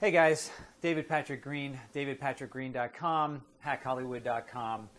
Hey guys, David Patrick Green, davidpatrickgreen.com, hackhollywood.com,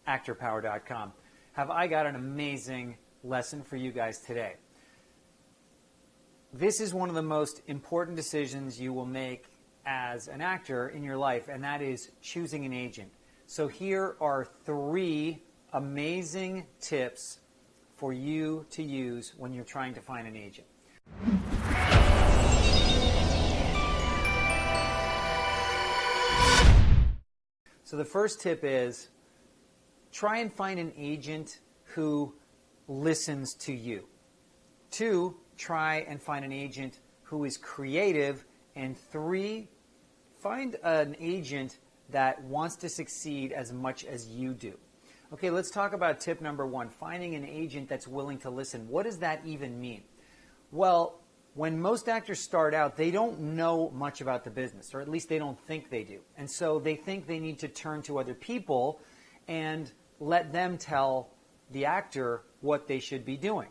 actorpower.com. Have I got an amazing lesson for you guys today? This is one of the most important decisions you will make as an actor in your life, and that is choosing an agent. So here are 3 amazing tips for you to use when you're trying to find an agent. So the first tip is try and find an agent who listens to you. 2, try and find an agent who is creative. And 3, find an agent that wants to succeed as much as you do. Okay, let's talk about tip number 1, finding an agent that's willing to listen. What does that even mean? Well, when most actors start out, they don't know much about the business, or at least they don't think they do. And so they think they need to turn to other people and let them tell the actor what they should be doing.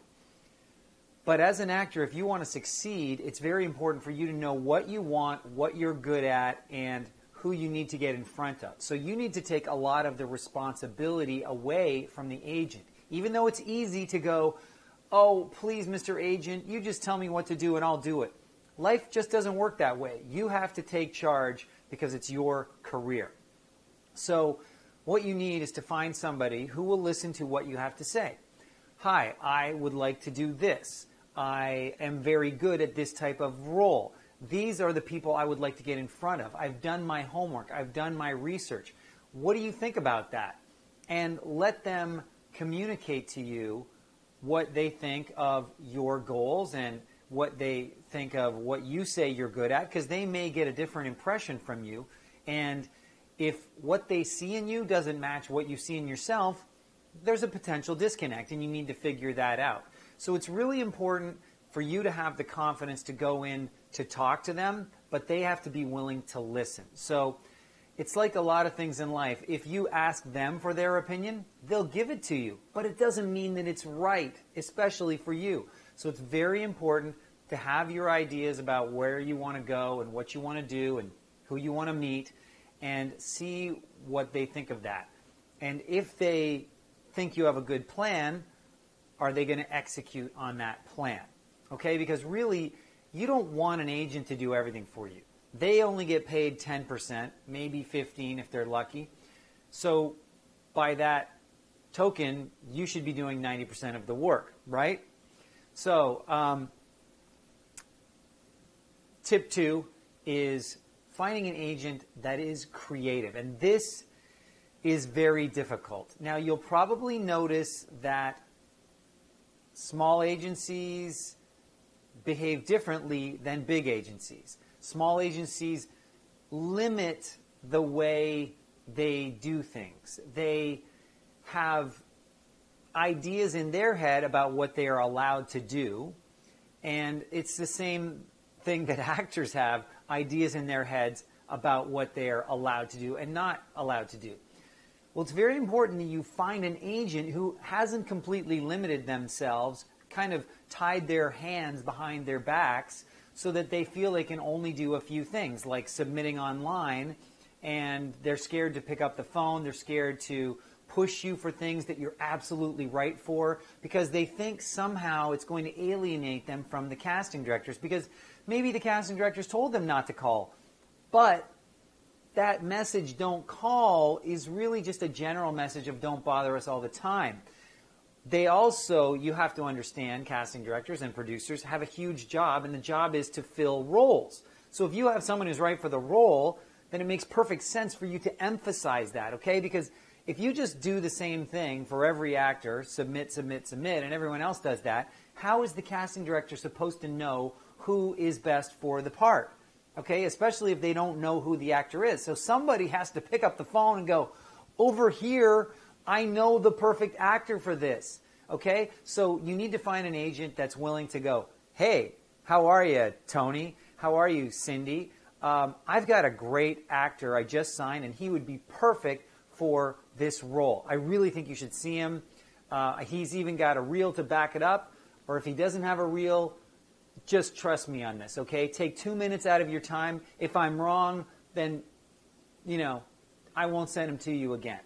But as an actor, if you want to succeed, it's very important for you to know what you want, what you're good at, and who you need to get in front of. So you need to take a lot of the responsibility away from the agent. Even though it's easy to go, oh, please, Mr. Agent, you just tell me what to do and I'll do it. Life just doesn't work that way. You have to take charge because it's your career. So what you need is to find somebody who will listen to what you have to say. Hi, I would like to do this. I am very good at this type of role. These are the people I would like to get in front of. I've done my homework. I've done my research. What do you think about that? And let them communicate to you what they think of your goals and what they think of what you say you're good at, because they may get a different impression from you. And if what they see in you doesn't match what you see in yourself, there's a potential disconnect, and you need to figure that out. So it's really important for you to have the confidence to go in to talk to them, but they have to be willing to listen. So it's like a lot of things in life. If you ask them for their opinion, they'll give it to you, but it doesn't mean that it's right, especially for you. So it's very important to have your ideas about where you want to go and what you want to do and who you want to meet, and see what they think of that. And if they think you have a good plan, are they going to execute on that plan? Okay, because really, you don't want an agent to do everything for you. They only get paid 10%, maybe 15% if they're lucky. So by that token, you should be doing 90% of the work, right? So tip 2 is finding an agent that is creative. And this is very difficult. Now, you'll probably notice that small agencies behave differently than big agencies. Small agencies limit the way they do things. They have ideas in their head about what they are allowed to do, and it's the same thing that actors have ideas in their heads about what they are allowed to do and not allowed to do. Well, it's very important that you find an agent who hasn't completely limited themselves, kind of tied their hands behind their backs, so that they feel they can only do a few things, like submitting online, and they're scared to pick up the phone, they're scared to push you for things that you're absolutely right for, because they think somehow it's going to alienate them from the casting directors, because maybe the casting directors told them not to call. But that message, don't call, is really just a general message of don't bother us all the time. They also, you have to understand, casting directors and producers have a huge job, and the job is to fill roles. So if you have someone who's right for the role, then it makes perfect sense for you to emphasize that, okay? Because if you just do the same thing for every actor, submit, submit, submit, and everyone else does that, how is the casting director supposed to know who is best for the part? Okay, especially if they don't know who the actor is. So somebody has to pick up the phone and go, over here, I know the perfect actor for this. Okay, so you need to find an agent that's willing to go, hey, how are you, Tony? How are you, Cindy? I've got a great actor I just signed, and he would be perfect for this role. I really think you should see him. He's even got a reel to back it up, or if he doesn't have a reel, just trust me on this, okay? Take 2 minutes out of your time. If I'm wrong, then, I won't send them to you again.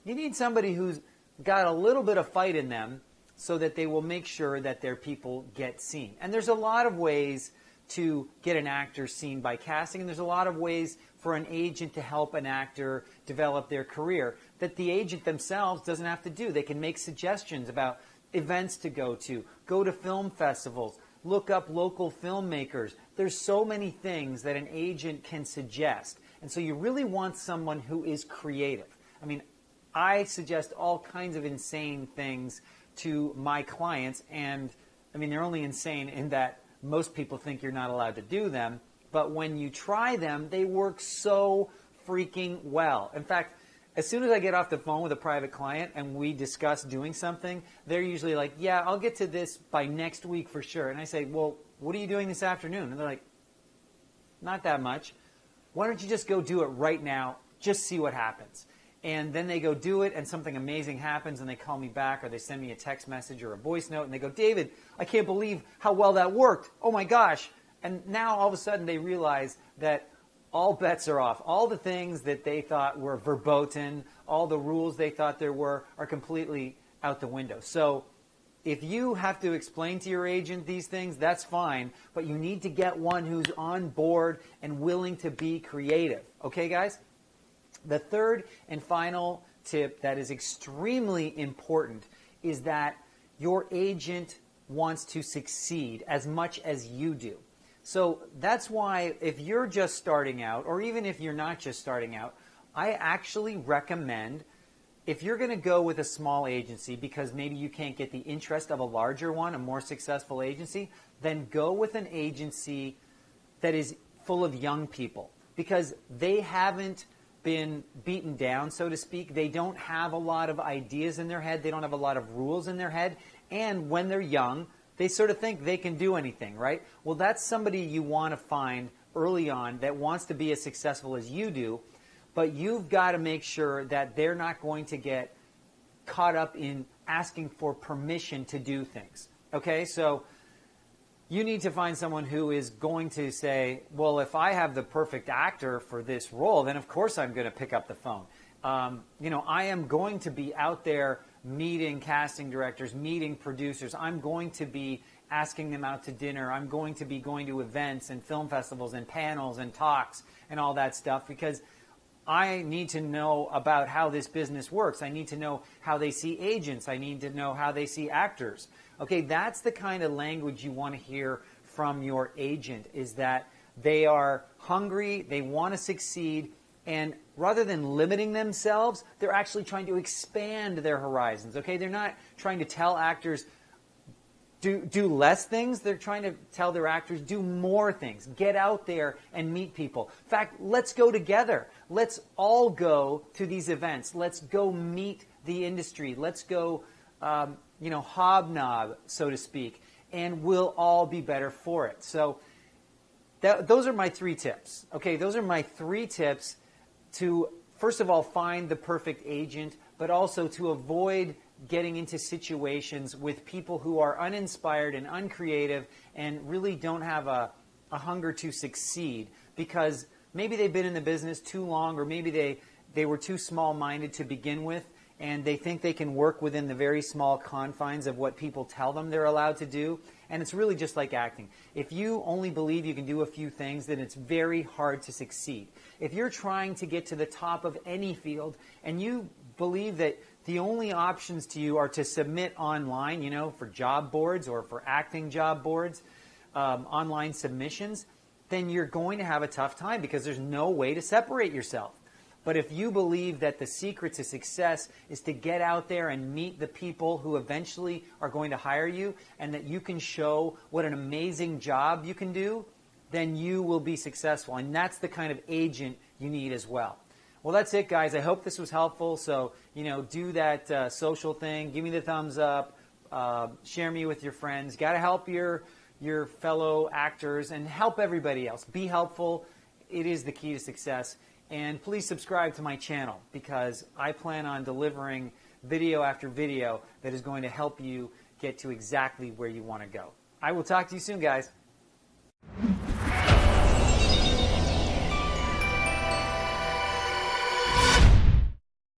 You need somebody who's got a little bit of fight in them so that they will make sure that their people get seen. And there's a lot of ways to get an actor seen by casting, and there's a lot of ways for an agent to help an actor develop their career that the agent themselves doesn't have to do. They can make suggestions about events to go to film festivals, look up local filmmakers. There's so many things that an agent can suggest. And so you really want someone who is creative. I mean, I suggest all kinds of insane things to my clients, and I mean, they're only insane in that most people think you're not allowed to do them, but when you try them, they work so freaking well. In fact, as soon as I get off the phone with a private client and we discuss doing something, they're usually like, yeah, I'll get to this by next week for sure. And I say, well, what are you doing this afternoon? And they're like, not that much. Why don't you just go do it right now? Just see what happens. And then they go do it, and something amazing happens, and they call me back, or they send me a text message or a voice note, and they go, David, I can't believe how well that worked. Oh, my gosh. And now, all of a sudden, they realize that all bets are off. All the things that they thought were verboten, all the rules they thought there were, are completely out the window. So if you have to explain to your agent these things, that's fine, but you need to get one who's on board and willing to be creative. Okay, guys? The third and final tip that is extremely important is that your agent wants to succeed as much as you do. So that's why if you're just starting out, or even if you're not just starting out, I actually recommend, if you're going to go with a small agency because maybe you can't get the interest of a larger one, a more successful agency, then go with an agency that is full of young people, because they haven't been beaten down, so to speak. They don't have a lot of ideas in their head. They don't have a lot of rules in their head. And when they're young, they sort of think they can do anything, right? Well, that's somebody you want to find early on that wants to be as successful as you do, but you've got to make sure that they're not going to get caught up in asking for permission to do things. Okay, so you need to find someone who is going to say, well, if I have the perfect actor for this role, then of course I'm going to pick up the phone. I am going to be out there meeting casting directors, meeting producers. I'm going to be asking them out to dinner. I'm going to be going to events and film festivals and panels and talks and all that stuff, because I need to know about how this business works. I need to know how they see agents. I need to know how they see actors. Okay, that's the kind of language you want to hear from your agent, is that they are hungry, they want to succeed, and rather than limiting themselves, they're actually trying to expand their horizons. Okay, they're not trying to tell actors do less things. They're trying to tell their actors do more things. Get out there and meet people. In fact, let's go together. Let's all go to these events. Let's go meet the industry. Let's go, hobnob, so to speak, and we'll all be better for it. So those are my 3 tips. Okay, those are my 3 tips to, first of all, find the perfect agent, but also to avoid getting into situations with people who are uninspired and uncreative and really don't have a hunger to succeed, because maybe they've been in the business too long, or maybe they were too small-minded to begin with, and they think they can work within the very small confines of what people tell them they're allowed to do. And it's really just like acting. If you only believe you can do a few things, then it's very hard to succeed. If you're trying to get to the top of any field and you believe that the only options to you are to submit online, for job boards or for acting job boards, online submissions, then you're going to have a tough time, because there's no way to separate yourself. But if you believe that the secret to success is to get out there and meet the people who eventually are going to hire you, and that you can show what an amazing job you can do, then you will be successful. And that's the kind of agent you need as well. Well, that's it, guys. I hope this was helpful. So, do that social thing. Give me the thumbs up. Share me with your friends. Got to help your fellow actors and help everybody else. Be helpful. It is the key to success. And please subscribe to my channel, because I plan on delivering video after video that is going to help you get to exactly where you want to go. I will talk to you soon, guys.